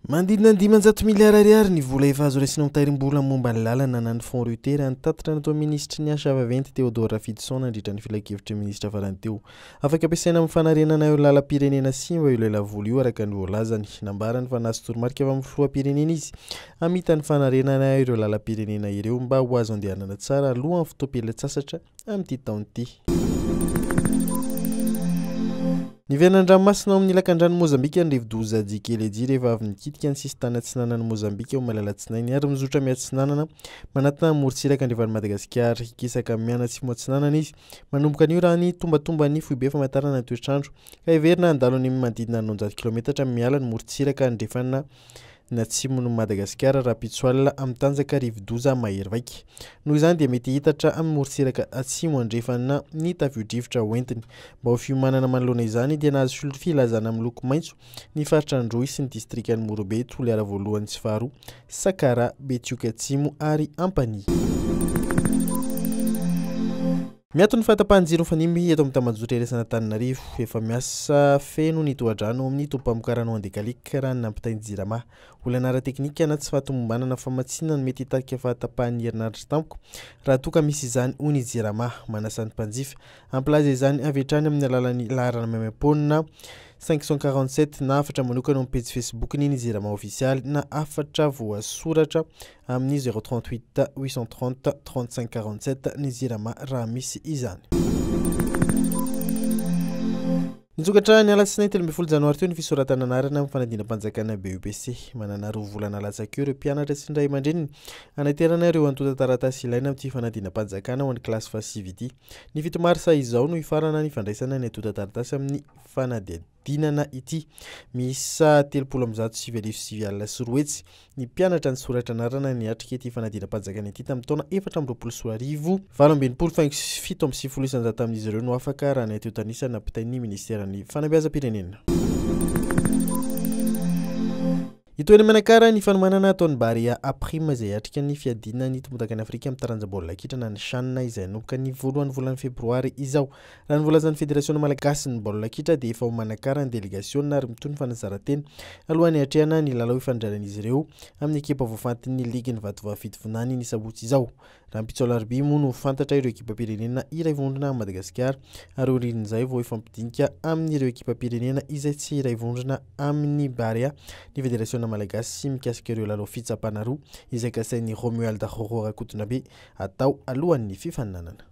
Mandidina 900 miliara ariary ny vola efa azo raisina mitahirim-bola momba ny lalana na ny fond rutera nitatitra natao ministra ny asa vaventy Théodore Rafidiso nandritra ny filakevitra ministra farany teo. Afaka ampiasaina amin'ny fanarenana eo lalam-pirenena simba io lela vola io araka ny voalazany. Nambarany fa nahazo toromarika avy amin'ny filoha-pirenena izy hamita ny fanarenana ireo lalam-pirenena ireo mba ho azo andehanana tsara alohan'ny fotoam-pialatsasatra amin'ity taona ity. Nivenan-dranomasina ao amin'ny lakan-drano Mozambika ny rivo-doza Jikeleji rehefa avy nikitika ny sisy tany atsinanana Mozambika ao Malalatsinainy ary mizotra miatsinanana manatona morontsiraka andrevan'ny Madagasikara. Ikisaka miana tsy moatsinanana izy manomboka an'io raha ny tombatomba ny foibe famantarana ny toetrandro ka heverina andalo ny manodidina 900 km miala ny morontsiraka andrefana natsimon'ny Madagasikara raha pitsoalina amin'ny tanjaka rivo-doza mahery vaika. Noho izany dia mety hitatra amin'ny morontsiraka atsimo andrefana ny tafio-drivotra hoentiny. Mba ho fiomanana manoloana izany dia nahazo filazana amin'ny loko maitso ny faritra Androy sy ny distrikan'ny Morobe, Toliara voalohany sy faharoa, Sakara, Betioka atsimo ary Ampani. Miato ny fahatapahan'ny jiro fanimby eto amin'ny Tambajotry Resana Antananarivo efa miasa feno ny tohadrano amin'ny tompam-pamokarana Andekalika raha nampitainy jirama. Olana ara-teknika na tsy fahatomombanana famatsinana mety hitarika fahatapahan'ny herinaratra tampoka raha toa ka misy izany hoy ny jirama. Manasa ny mpanjifa ampilaza izany avy hatrany amin'ny alalan'ny laharana maimaimponina 547 na afatra manokana amin'ny page Facebook ny jirama ofisialy na afatra voasoratra amin'ny 038 830 3547 ny jirama raha misy izany. Nitsokatra ny alatsinainy 12 janoary teo ny fisoratana anarana amin'ny fanadina-mpanjakana BEPC. Manana roa volana latsak'eo ireo mpianatra sy ny ray aman-dreniny anaterana ireo antota taratasy ilaina amin'ity fanadina-mpanjakana ho an'ny kilasy fahasivy. Ny 7 marsa izao no hifarana ny fandraisana ny antota taratasy amin'ny fanadinana ity. Misa 307,9 sy roa hetsy ny mpianatra ny soratra anarana ny atrika ity fanadina-mpanjakana ity tamin'ny taona 2024 7,7 amin'izy ireo no afaka raha ny ateo tanisa nampitain'ny ministera ny fanabeazam-pirenena. Itoerana Manakara ny fanomanana ataon'ny Barea Aprima izay atrika ny fiadina ny tombon-dakan'i Afrika amin'ny taranjam-baolina kitra na ny Shanna izay nanomboka ny voalohan'ny volana febroary izao. Raha ny volazan'ny Federasion Malagasy ny baolina kitra dia efa ho Manakara ny delegasiona ary mitony fanazarantena alohan'ny hatrehana ny lalao ifandraran'izy ireo amin'ny ekipa voafantin'ny ligy ny Vatovavy ny sabotsy izao. Raha ny Pitsola Arby moa no fantatra ireo ekipa-pirenena iray vondrona Madagasikara ary orin'izay vao ifampidinika amin'ireo ekipa-pirenena izay tsy iray vondrona amin'ny Barea ny Federasion Malagasy mikasika ireo lalao fitsapana roa izay kasain'ny Romuald Rakotonabe atao alohan'ny fifaninanana.